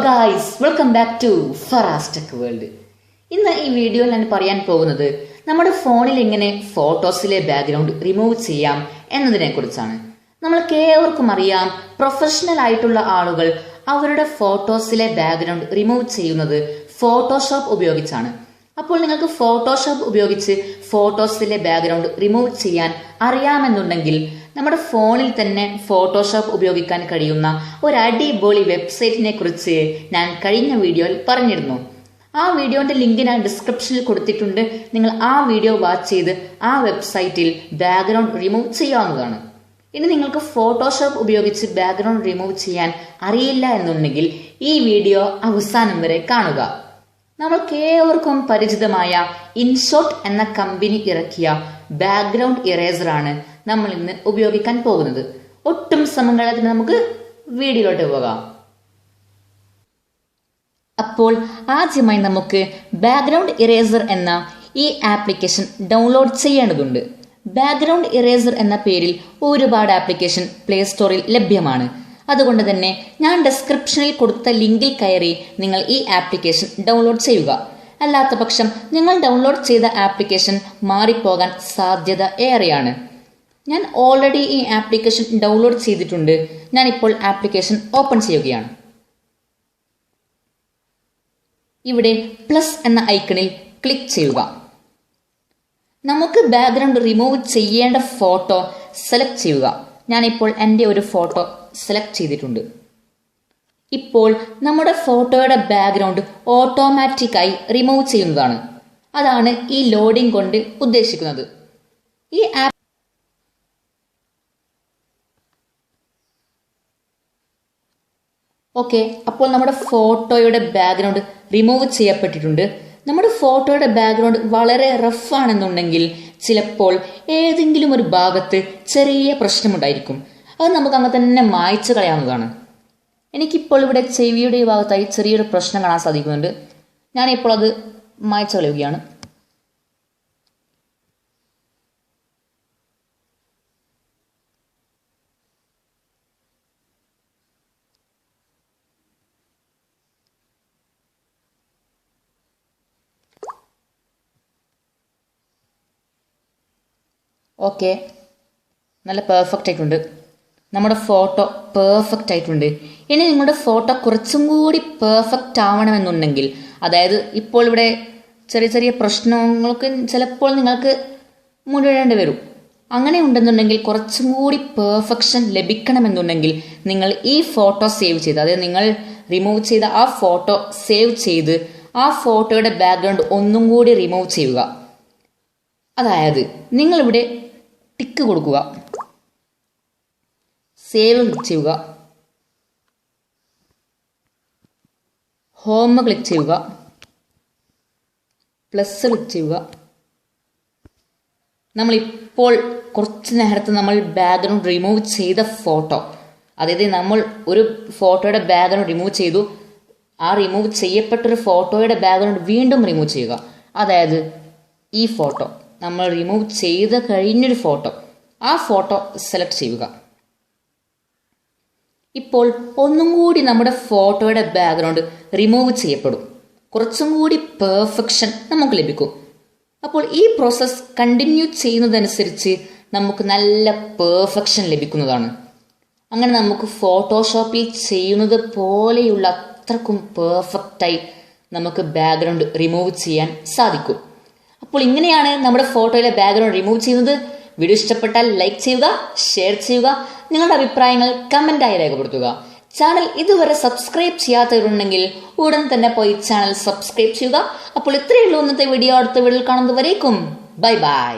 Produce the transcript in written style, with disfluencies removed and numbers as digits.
guys, welcome back to Faras Tech World. ഇന്ന് ഈ വീഡിയോയിൽ ഞാൻ പറയാൻ പോകുന്നത് നമ്മുടെ ഫോണിൽ എങ്ങനെ ഫോട്ടോസിലെ ബാക്ക്ഗ്രൗണ്ട് റിമൂവ് ചെയ്യാം എന്നതിനെ കുറിച്ചാണ്. നമ്മൾക്ക് ഏവർക്കും അറിയാം, പ്രൊഫഷണൽ ആയിട്ടുള്ള ആളുകൾ അവരുടെ ഫോട്ടോസിലെ ബാക്ക്ഗ്രൗണ്ട് റിമൂവ് ചെയ്യുന്നത് ഫോട്ടോഷോപ്പ് ഉപയോഗിച്ചാണ്. അപ്പോൾ നിങ്ങൾക്ക് ഫോട്ടോഷോപ്പ് ഉപയോഗിച്ച് ഫോട്ടോസിലെ ബാക്ക്ഗ്രൗണ്ട് റിമൂവ് ചെയ്യാൻ അറിയാമെന്നുണ്ടെങ്കിൽ നമ്മുടെ ഫോണിൽ തന്നെ ഫോട്ടോഷോപ്പ് ഉപയോഗിക്കാൻ കഴിയുന്ന ഒരു അടിപൊളി വെബ്സൈറ്റിനെ കുറിച്ച് ഞാൻ കഴിഞ്ഞ വീഡിയോയിൽ പറഞ്ഞിരുന്നു. ആ വീഡിയോന്റെ ലിങ്ക് ഞാൻ ഡിസ്ക്രിപ്ഷനിൽ കൊടുത്തിട്ടുണ്ട്. നിങ്ങൾ ആ വീഡിയോ വാച്ച് ചെയ്ത് ആ വെബ്സൈറ്റിൽ ബാക്ക്ഗ്രൗണ്ട് റിമൂവ് ചെയ്യാവുന്നതാണ്. ഇനി നിങ്ങൾക്ക് ഫോട്ടോഷോപ്പ് ഉപയോഗിച്ച് ബാക്ക്ഗ്രൗണ്ട് റിമൂവ് ചെയ്യാൻ അറിയില്ല എന്നുണ്ടെങ്കിൽ ഈ വീഡിയോ അവസാനം വരെ കാണുക. നമ്മൾക്ക് ഏവർക്കും പരിചിതമായ ഇൻഷോട്ട് എന്ന കമ്പനി ഇറക്കിയ ബാക്ക്ഗ്രൗണ്ട് ഇറേസറാണ് നമ്മൾ ഇന്ന് ഉപയോഗിക്കാൻ പോകുന്നത്. ഒട്ടും സമയങ്ങളിൽ നമുക്ക് വീഡിയോയിലോട്ട് പോകാം. അപ്പോൾ ആദ്യമായി നമുക്ക് ബാക്ക്ഗ്രൗണ്ട് ഇറേസർ എന്ന ഈ ആപ്ലിക്കേഷൻ ഡൗൺലോഡ് ചെയ്യേണ്ടതുണ്ട്. ബാക്ക്ഗ്രൗണ്ട് ഇറേസർ എന്ന പേരിൽ ഒരുപാട് ആപ്ലിക്കേഷൻ പ്ലേ സ്റ്റോറിൽ ലഭ്യമാണ്. അതുകൊണ്ട് തന്നെ ഞാൻ ഡിസ്ക്രിപ്ഷനിൽ കൊടുത്ത ലിങ്കിൽ കയറി നിങ്ങൾ ഈ ആപ്ലിക്കേഷൻ ഡൗൺലോഡ് ചെയ്യുക. അല്ലാത്ത പക്ഷം നിങ്ങൾ ഡൗൺലോഡ് ചെയ്ത ആപ്ലിക്കേഷൻ മാറിപ്പോകാൻ സാധ്യത ഏറെയാണ്. ഞാൻ ഓൾറെഡി ഈ ആപ്ലിക്കേഷൻ ഡൗൺലോഡ് ചെയ്തിട്ടുണ്ട്. ഞാനിപ്പോൾ ആപ്ലിക്കേഷൻ ഓപ്പൺ ചെയ്യുകയാണ്. ഇവിടെ പ്ലസ് എന്ന ഐക്കണിൽ ക്ലിക്ക് ചെയ്യുക. നമുക്ക് ബാക്ക്ഗ്രൗണ്ട് റിമൂവ് ചെയ്യേണ്ട ഫോട്ടോ സെലക്ട് ചെയ്യുക. ഞാനിപ്പോൾ എൻ്റെ ഒരു ഫോട്ടോ സെലക്ട് ചെയ്തിട്ടുണ്ട്. ഇപ്പോൾ നമ്മുടെ ഫോട്ടോയുടെ ബാക്ക്ഗ്രൗണ്ട് ഓട്ടോമാറ്റിക്കായി റിമൂവ് ചെയ്യുന്നതാണ്. അതാണ് ഈ ലോഡിംഗ് കൊണ്ട് ഉദ്ദേശിക്കുന്നത്. ഈ ആപ്പ് ഓക്കെ, അപ്പോൾ നമ്മുടെ ഫോട്ടോയുടെ ബാക്ക്ഗ്രൗണ്ട് റിമൂവ് ചെയ്യപ്പെട്ടിട്ടുണ്ട്. നമ്മുടെ ഫോട്ടോയുടെ ബാക്ക്ഗ്രൗണ്ട് വളരെ റഫ് ആണെന്നുണ്ടെങ്കിൽ ചിലപ്പോൾ ഏതെങ്കിലും ഒരു ഭാഗത്ത് ചെറിയ പ്രശ്നമുണ്ടായിരിക്കും. അത് നമുക്ക് അങ്ങനെ തന്നെ മായ്ച്ചു കളയാവുന്നതാണ്. എനിക്കിപ്പോൾ ഇവിടെ ചെവിയുടെ ഭാഗത്തായി ചെറിയൊരു പ്രശ്നം കാണാൻ സാധിക്കുന്നുണ്ട്. ഞാനിപ്പോൾ അത് മായ്ച്ചു കളയുകയാണ്. ഓക്കെ, നല്ല പെർഫെക്റ്റ് ആയിട്ടുണ്ട്. നമ്മുടെ ഫോട്ടോ പെർഫെക്റ്റ് ആയിട്ടുണ്ട്. ഇനി നിങ്ങളുടെ ഫോട്ടോ കുറച്ചും കൂടി പെർഫെക്റ്റ് ആവണമെന്നുണ്ടെങ്കിൽ, അതായത് ഇപ്പോൾ ഇവിടെ ചെറിയ ചെറിയ പ്രശ്നങ്ങൾക്ക് ചിലപ്പോൾ നിങ്ങൾക്ക് മുഴുവേണ്ടി വരും. അങ്ങനെ ഉണ്ടെന്നുണ്ടെങ്കിൽ കുറച്ചും കൂടി പെർഫെക്ഷൻ ലഭിക്കണമെന്നുണ്ടെങ്കിൽ നിങ്ങൾ ഈ ഫോട്ടോ സേവ് ചെയ്ത്, അതായത് നിങ്ങൾ റിമൂവ് ചെയ്ത ആ ഫോട്ടോ സേവ് ചെയ്ത് ആ ഫോട്ടോയുടെ ബാക്ക്ഗ്രൗണ്ട് ഒന്നും കൂടി റിമൂവ് ചെയ്യുക. അതായത് നിങ്ങളിവിടെ ടിക്ക് കൊടുക്കുക, സേവ് ക്ലിക്ക് ചെയ്യുക, ഹോം ക്ലിക്ക് ചെയ്യുക, പ്ലസ് ക്ലിക്ക് ചെയ്യുക. നമ്മളിപ്പോൾ കുറച്ച് നേരത്തെ നമ്മൾ ബാക്ക്ഗ്രൗണ്ട് റിമൂവ് ചെയ്ത ഫോട്ടോ, അതായത് നമ്മൾ ഒരു ഫോട്ടോയുടെ ബാക്ക്ഗ്രൗണ്ട് റിമൂവ് ചെയ്തു, ആ റിമൂവ് ചെയ്യപ്പെട്ടൊരു ഫോട്ടോയുടെ ബാക്ക്ഗ്രൗണ്ട് വീണ്ടും റിമൂവ് ചെയ്യുക. അതായത് ഈ ഫോട്ടോ നമ്മൾ റിമൂവ് ചെയ്ത് കഴിഞ്ഞൊരു ഫോട്ടോ, ആ ഫോട്ടോ സെലക്ട് ചെയ്യുക. ഇപ്പോൾ ഒന്നും കൂടി നമ്മുടെ ഫോട്ടോയുടെ ബാക്ക്ഗ്രൗണ്ട് റിമൂവ് ചെയ്യപ്പെടും. കുറച്ചും കൂടി പെർഫെക്ഷൻ നമുക്ക് ലഭിക്കും. അപ്പോൾ ഈ പ്രോസസ്സ് കണ്ടിന്യൂ ചെയ്യുന്നതനുസരിച്ച് നമുക്ക് നല്ല പെർഫെക്ഷൻ ലഭിക്കുന്നതാണ്. അങ്ങനെ നമുക്ക് ഫോട്ടോഷോപ്പിൽ ചെയ്യുന്നത് പോലെയുള്ള അത്രക്കും പെർഫെക്റ്റായി നമുക്ക് ബാക്ക്ഗ്രൗണ്ട് റിമൂവ് ചെയ്യാൻ സാധിക്കും. അപ്പോൾ ഇങ്ങനെയാണ് നമ്മുടെ ഫോട്ടോയിലെ ബാക്ക്ഗ്രൗണ്ട് റിമൂവ് ചെയ്യുന്നത്. വീഡിയോ ഇഷ്ടപ്പെട്ടാൽ ലൈക്ക് ചെയ്യുക, ഷെയർ ചെയ്യുക, നിങ്ങളുടെ അഭിപ്രായങ്ങൾ കമന്റായി രേഖപ്പെടുത്തുക. ചാനൽ ഇതുവരെ സബ്സ്ക്രൈബ് ചെയ്യാത്തവരുണ്ടെങ്കിൽ ഉടൻ തന്നെ പോയി ചാനൽ സബ്സ്ക്രൈബ് ചെയ്യുക. അപ്പോൾ ഇത്രയേ ഉള്ളൂ ഇന്നത്തെ വീഡിയോ. അടുത്ത വീഡിയോയിൽ കാണുന്നതുവരേക്കും ബൈ ബൈ.